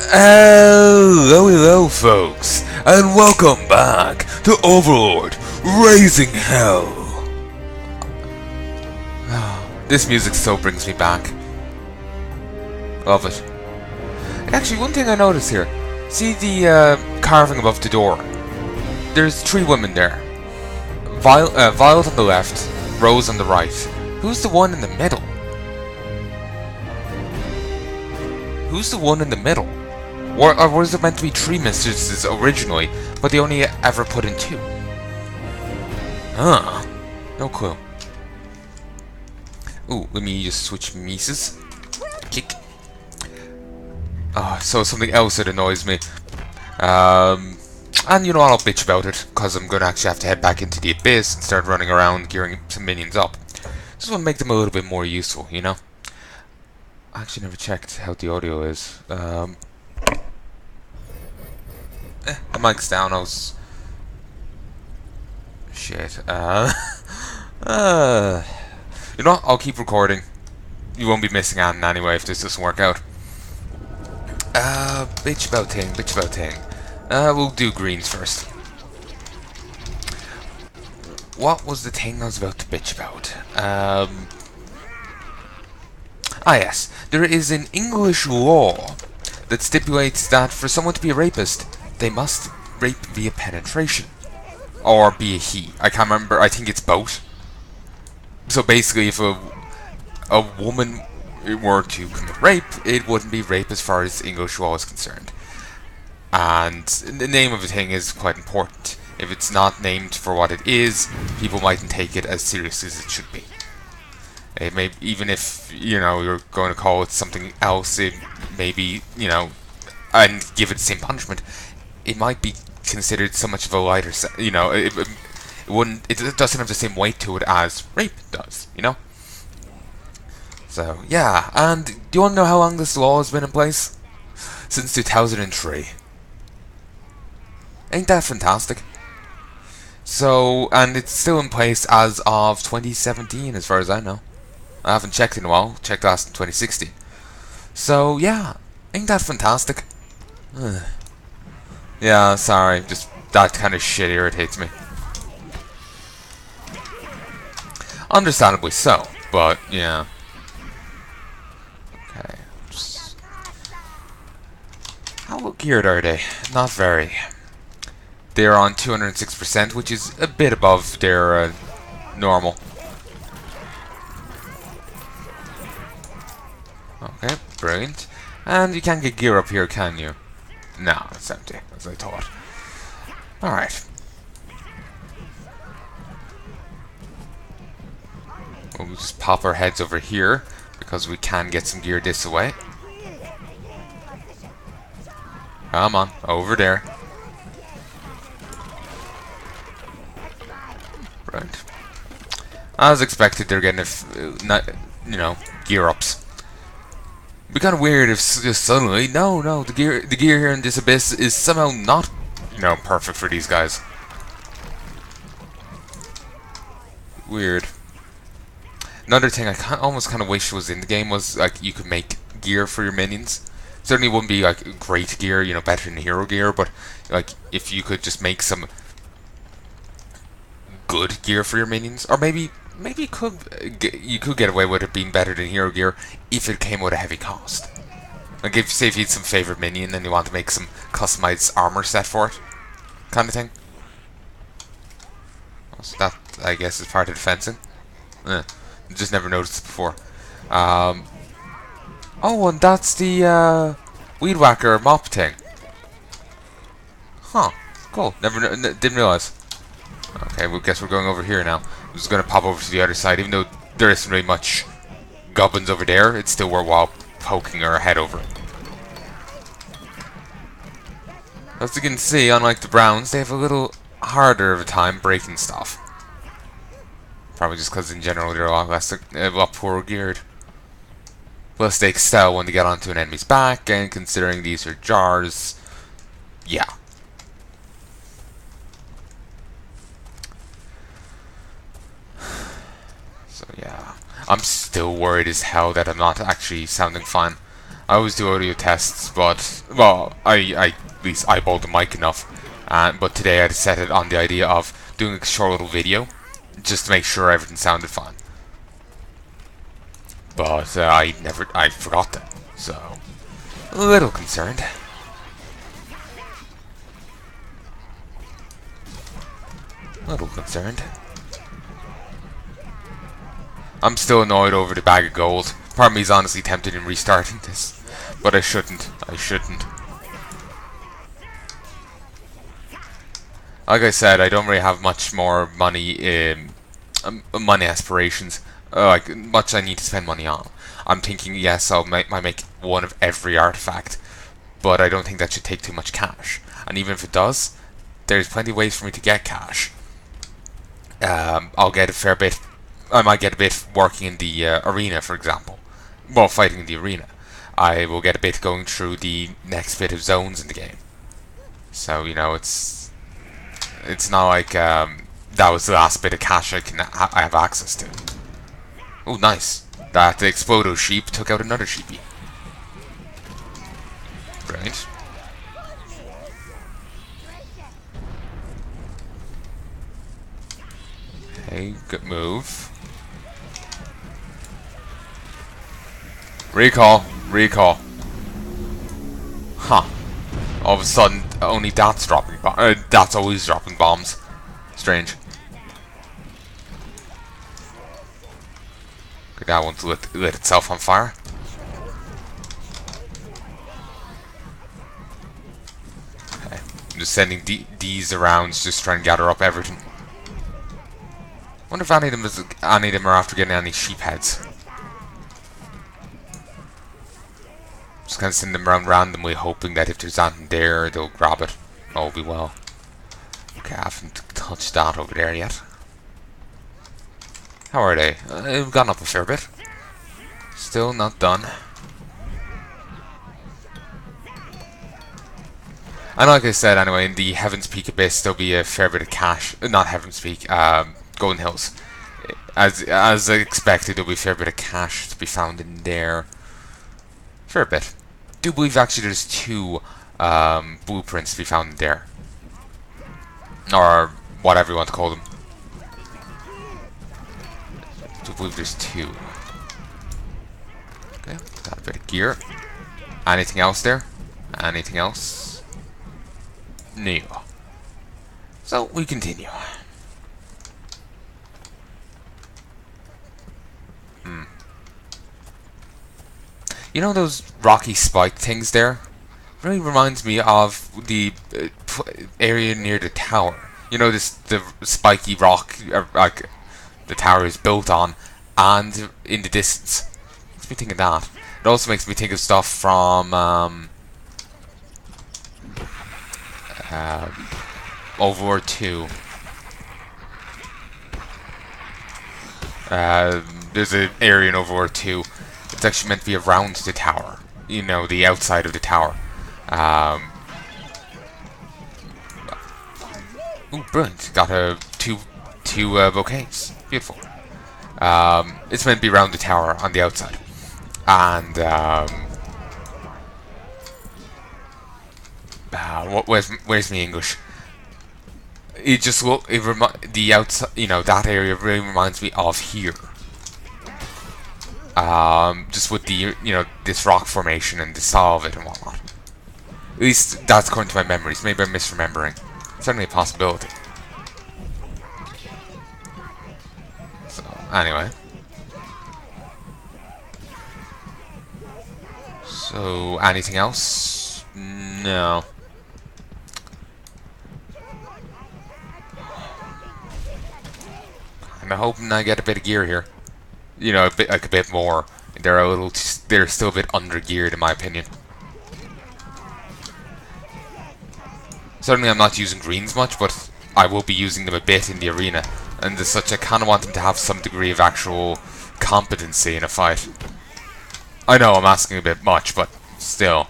Hello, folks, and welcome back to Overlord, Raising Hell. This music so brings me back. Love it. Actually, one thing I noticed here, see the carving above the door? There's 3 women there. Violet on the left, Rose on the right. Who's the one in the middle? Who's the one in the middle? Or was it meant to be 3 mistresses originally, but they only ever put in 2? Huh. No clue. Ooh, let me just switch Mises. Kick. So something else that annoys me. And you know what, I'll bitch about it, because I'm going to actually have to head back into the Abyss and start running around gearing some minions up. Just want to make them a little bit more useful, you know? I actually never checked how the audio is. The mic's down, I was... Shit, You know what, I'll keep recording. You won't be missing out anyway if this doesn't work out. Bitch about thing. We'll do greens first. What was the thing I was about to bitch about? Yes. There is an English law that stipulates that for someone to be a rapist, they must rape via penetration. Or be a he. I can't remember, I think it's both. So basically, if a woman were to commit rape, it wouldn't be rape as far as English law is concerned. And the name of the thing is quite important. If it's not named for what it is, people mightn't take it as seriously as it should be. It may, even if, you know, you're going to call it something else, it may be, you know, and give it the same punishment, it might be considered so much of a lighter, you know, it doesn't have the same weight to it as rape does, you know? So, yeah, and do you want to know how long this law has been in place? Since 2003. Ain't that fantastic? So, and it's still in place as of 2017, as far as I know. I haven't checked in a while, checked last in 2016. So, yeah, ain't that fantastic? Yeah, sorry, just that kind of shit irritates me. Understandably so, but, yeah. Okay, how geared are they? Not very. They're on 206%, which is a bit above their normal. Okay, brilliant. And you can't get gear up here, can you? No, it's empty, as I thought. Alright. We'll just pop our heads over here, because we can get some gear this way. Come on, over there. Right. As expected, they're getting, you know, gear ups. It'd be kind of weird if just suddenly, no, the gear here in this Abyss is somehow not, you know, perfect for these guys. Weird. Another thing I almost kind of wish was in the game was, like, you could make gear for your minions. Certainly wouldn't be, like, great gear, you know, better than hero gear, but, like, if you could just make some good gear for your minions, or maybe you could get away with it being better than hero gear if it came with a heavy cost. Like, if you had some favorite minion and you want to make some customized armor set for it, kind of thing. So that, I guess, is part of the fencing. Just never noticed it before. Oh, and that's the weed whacker mop thing. Huh? Cool. Didn't realize. Okay, well, guess we're going over here now. I'm just going to pop over to the other side. Even though there isn't really much goblins over there, it's still worthwhile poking our head over. As you can see, unlike the Browns, they have a little harder of a time breaking stuff. Probably just because in general they're a lot poorer geared. Plus they excel when they get onto an enemy's back, and considering these are jars, yeah. So yeah, I'm still worried as hell that I'm not actually sounding fine. I always do audio tests, but well, I at least eyeballed the mic enough. But today I set it on the idea of doing a short little video, just to make sure everything sounded fine. But I forgot that, so a little concerned. A little concerned. I'm still annoyed over the bag of gold. Part of me is honestly tempted in restarting this, but I shouldn't. I shouldn't. Like I said, I don't really have much more money, money aspirations. Like much I need to spend money on. I'm thinking, yes, might make one of every artifact, but I don't think that should take too much cash. And even if it does, there's plenty of ways for me to get cash. I'll get a fair bit. I might get a bit working in the arena, for example. Well, fighting in the arena. I will get a bit going through the next bit of zones in the game. So you know, it's not like that was the last bit of cash I have access to. Oh, nice! That the Explodo sheep took out another sheepy. Brilliant. Okay, good move. Recall, recall. Huh. All of a sudden, only that's dropping that's always dropping bombs. Strange. Okay, that one's lit itself on fire. Okay. I'm just sending these around, just trying to gather up everything. Wonder if any of them are after getting any sheep heads. Just kind of send them around randomly, hoping that if there's anything there, they'll grab it. All will be well. Okay, I haven't touched that over there yet. How are they? They've gone up a fair bit. Still not done. And like I said, anyway, in the Heaven's Peak Abyss, there'll be a fair bit of cash. Not Heaven's Peak, Golden Hills. As expected, there'll be a fair bit of cash to be found in there. Fair bit. I do believe actually there's 2 blueprints to be found in there. Or whatever you want to call them. I do believe there's 2. Okay, got a bit of gear. Anything else there? Anything else? No. So we continue. You know those rocky spike things there? Really reminds me of the area near the tower. You know the spiky rock like the tower is built on, and in the distance. Makes me think of that. It also makes me think of stuff from Overlord 2. There's an area in Overlord 2. It's actually meant to be around the tower. You know, the outside of the tower. Ooh, brilliant. Got two bouquets. Beautiful. It's meant to be around the tower on the outside. And, where's my English? It just the outside, you know, that area really reminds me of here. Just with the, you know, this rock formation and the style of it and whatnot. At least that's according to my memories. Maybe I'm misremembering. Certainly a possibility. So, anyway. So, anything else? No. I'm hoping I get a bit of gear here. You know, a bit more. They're still a bit under geared in my opinion. Certainly I'm not using greens much, but I will be using them a bit in the arena. And as such, I kind of want them to have some degree of actual competency in a fight. I know I'm asking a bit much, but still.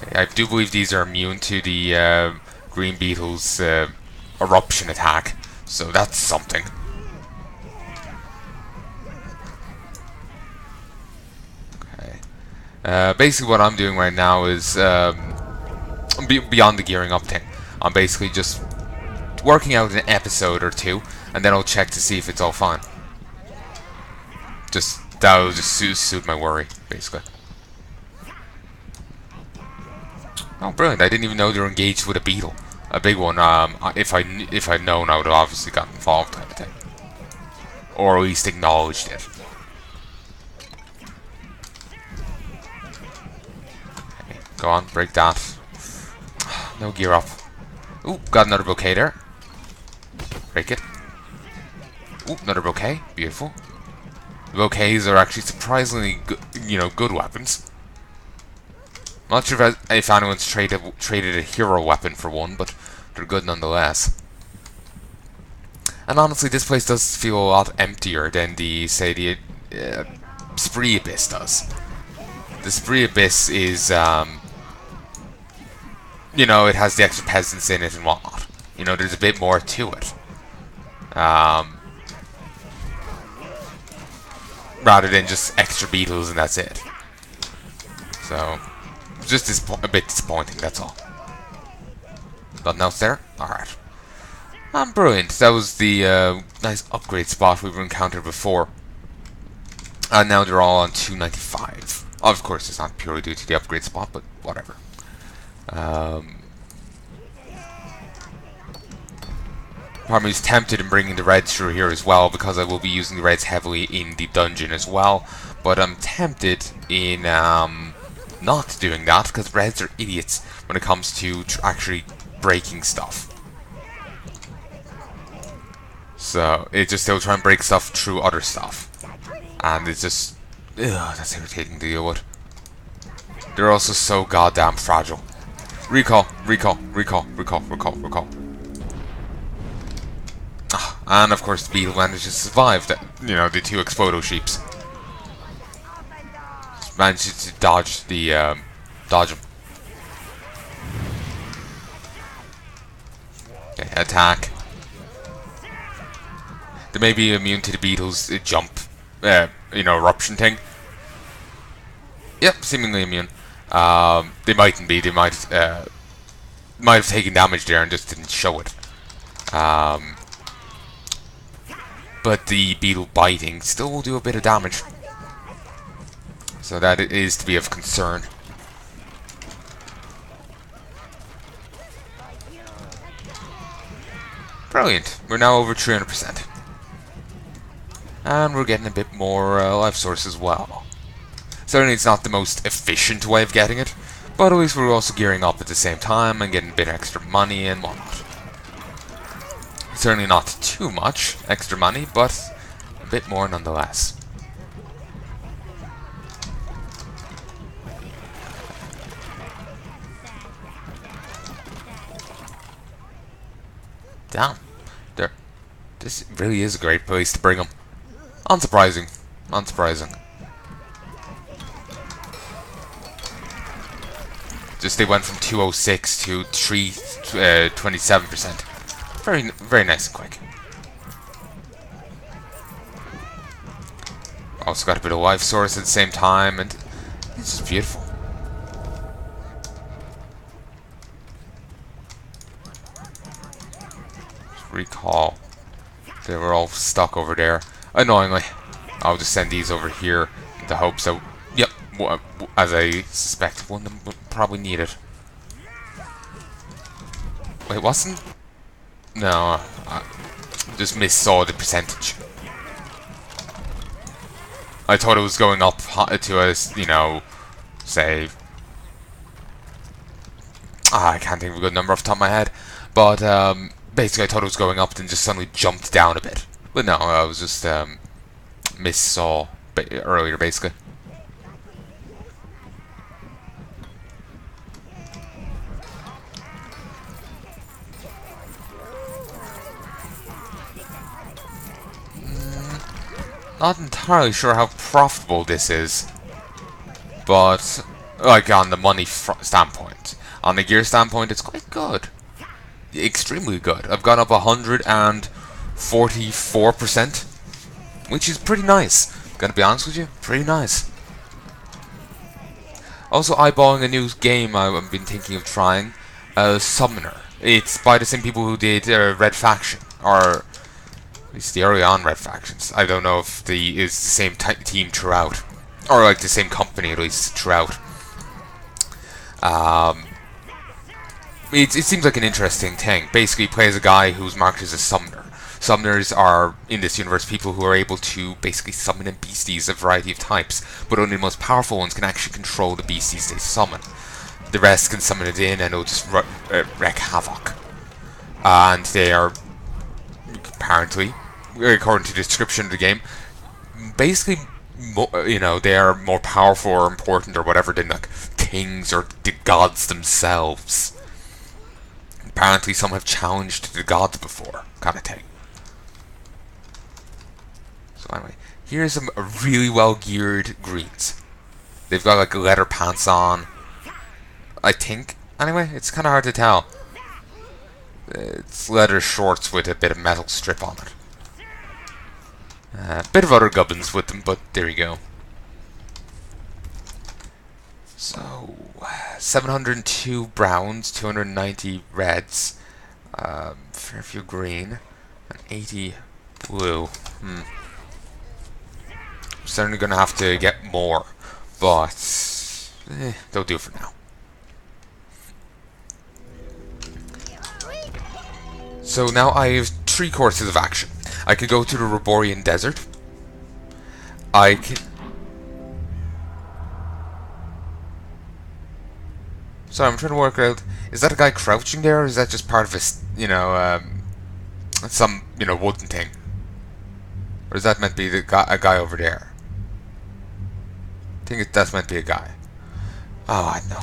Okay, I do believe these are immune to the Green Beetle's eruption attack, so that's something. Basically what I'm doing right now is beyond the gearing up thing. I'm basically just working out an episode or two, and then I'll check to see if it's all fine. That'll just soothe my worry, basically. Oh, brilliant! I didn't even know they were engaged with a beetle, a big one. If I'd known, I would have obviously gotten involved, type of thing, or at least acknowledged it. Okay, go on, break that. No gear up. Ooh, got another bouquet there. Break it. Ooh, another bouquet. Beautiful. The bouquets are actually surprisingly good, good weapons. I'm not sure if anyone's traded a hero weapon for one, but they're good nonetheless. And honestly, this place does feel a lot emptier than the Spree Abyss does. The Spree Abyss is, it has the extra peasants in it and whatnot. There's a bit more to it. Rather than just extra beetles and that's it. So, just a bit disappointing, that's all. Nothing else there? Alright. Brilliant. That was the nice upgrade spot we've encountered before. And now they're all on 295. Of course, it's not purely due to the upgrade spot, but whatever. Part of me is tempted in bringing the reds through here as well, because I will be using the reds heavily in the dungeon as well. But I'm tempted in not doing that, because reds are idiots when it comes to actually breaking stuff. So they'll try and break stuff through other stuff, and it's just, that's irritating to deal with. They're also so goddamn fragile. Recall, recall, recall, recall, recall, recall. And of course the beetle managed to survive the two Explodo sheeps. Managed to dodge them. Okay, attack. They may be immune to the beetle's jump, eruption thing. Yep, seemingly immune. They mightn't be. They might have taken damage there and just didn't show it. But the beetle biting still will do a bit of damage. So that is to be of concern. Brilliant. We're now over 300%. And we're getting a bit more life source as well. Certainly it's not the most efficient way of getting it, but at least we're also gearing up at the same time and getting a bit extra money and whatnot. Certainly not too much extra money, but a bit more nonetheless. Damn. This really is a great place to bring them. Unsurprising. Unsurprising. Just they went from 206 to 27%. Very, very nice and quick. Also got a bit of life source at the same time, and it's just beautiful. Just recall. They were all stuck over there. Annoyingly, I'll just send these over here in the hopes that, yep, as I suspect, one of them would probably need it. Wait, wasn't? No, I just missaw the percentage. I thought it was going up to a, say, I can't think of a good number off the top of my head, but basically I thought it was going up, then just suddenly jumped down a bit. But no, I was just missaw earlier, basically. Not entirely sure how profitable this is, but like on the money standpoint. On the gear standpoint, it's quite good. Extremely good. I've gone up 144%, which is pretty nice. Gonna be honest with you, pretty nice. Also eyeballing a new game I've been thinking of trying, Summoner. It's by the same people who did Red Faction, or at least the early on Red Factions. I don't know if it's the same team throughout, or like the same company at least throughout. It seems like an interesting thing. Basically, he plays a guy who's marked as a summoner. Summoners are, in this universe, people who are able to basically summon in beasties of a variety of types, but only the most powerful ones can actually control the beasties they summon. The rest can summon it in and it'll just wreak havoc. And they are, apparently, according to the description of the game, basically, they are more powerful or important or whatever than like kings or the gods themselves. Apparently, some have challenged the gods before, kind of thing. So anyway, here's some really well geared greens. They've got like leather pants on, I think. Anyway, it's kind of hard to tell. It's leather shorts with a bit of metal strip on it. A bit of other gubbins with them, but there you go. So, 702 browns, 290 reds, fair few green, and 80 blue. I'm certainly going to have to get more, but they'll do for now. So now I have 3 courses of action. I could go to the Roborian Desert. I can... Sorry, I'm trying to work out... Is that a guy crouching there, or is that just part of his, some, wooden thing? Or is that meant to be a guy over there? I think that's meant to be a guy. Oh, I know.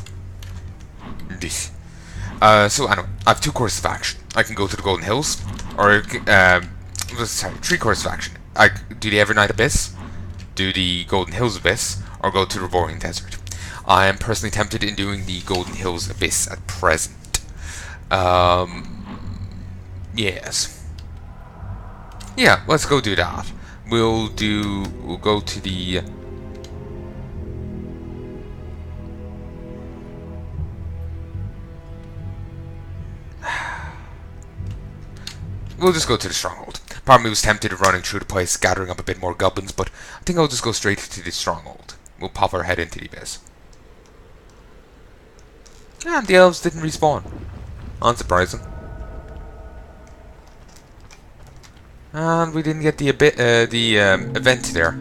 So anyway, I have 2 courses of action. I can go to the Golden Hills, or 3 courses of action. I do the Evernight Abyss, do the Golden Hills Abyss, or go to the Roborian Desert. I am personally tempted in doing the Golden Hills Abyss at present. Yes. Yeah, let's go do that. We'll go to the... We'll just go to the Stronghold. Part of me was tempted of running through the place, gathering up a bit more goblins, but I think I'll just go straight to the Stronghold. We'll pop our head into the abyss. And the elves didn't respawn. Unsurprising. And we didn't get the event there.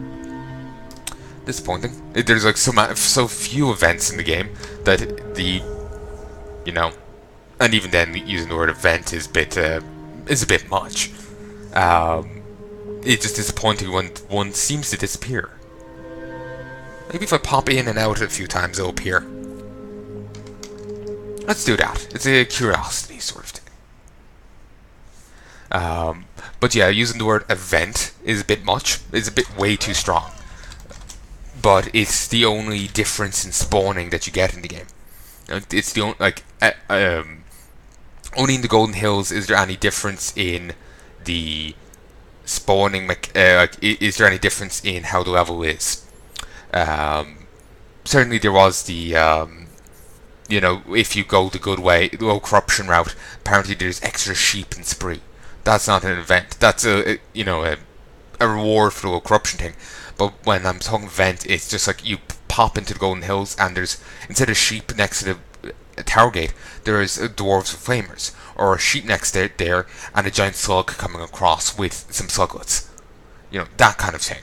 Disappointing. There's like so few events in the game that and even then using the word event is a bit much. It's just disappointing when one seems to disappear. Maybe if I pop in and out a few times, it'll appear. Let's do that. It's a curiosity sort of thing. But yeah, using the word event is a bit much. It's a bit way too strong. But it's the only difference in spawning that you get in the game. It's the only, only in the Golden Hills is there any difference in the spawning, is there any difference in how the level is? Certainly there was the, if you go the good way, the low corruption route, apparently there's extra sheep in Spree. That's not an event. That's a reward for the low corruption thing. But when I'm talking event, it's just like you pop into the Golden Hills and there's, instead of sheep next to the tower gate, there is dwarves with flamers, or a sheep next to it there, and a giant slug coming across with some sluglets. That kind of thing.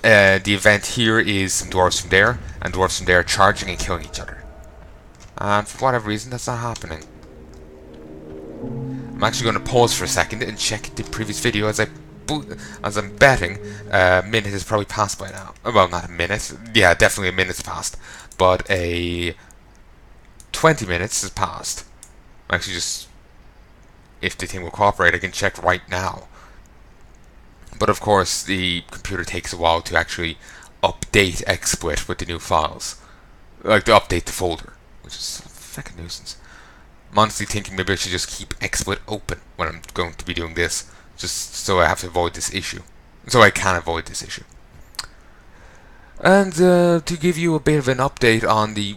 The event here is some dwarves from there, and dwarves from there charging and killing each other. And for whatever reason, that's not happening. I'm actually going to pause for a second and check the previous video as I'm betting a minute has probably passed by now. Well, not a minute. Yeah, definitely a minute's passed. But 20 minutes has passed. Actually, just if the thing will cooperate, I can check right now. But of course, the computer takes a while to actually update XSplit with the new files. Like, to update the folder, which is a fucking nuisance. I'm honestly thinking maybe I should just keep XSplit open when I'm going to be doing this, just so I have to avoid this issue. So I can avoid this issue. And to give you a bit of an update on the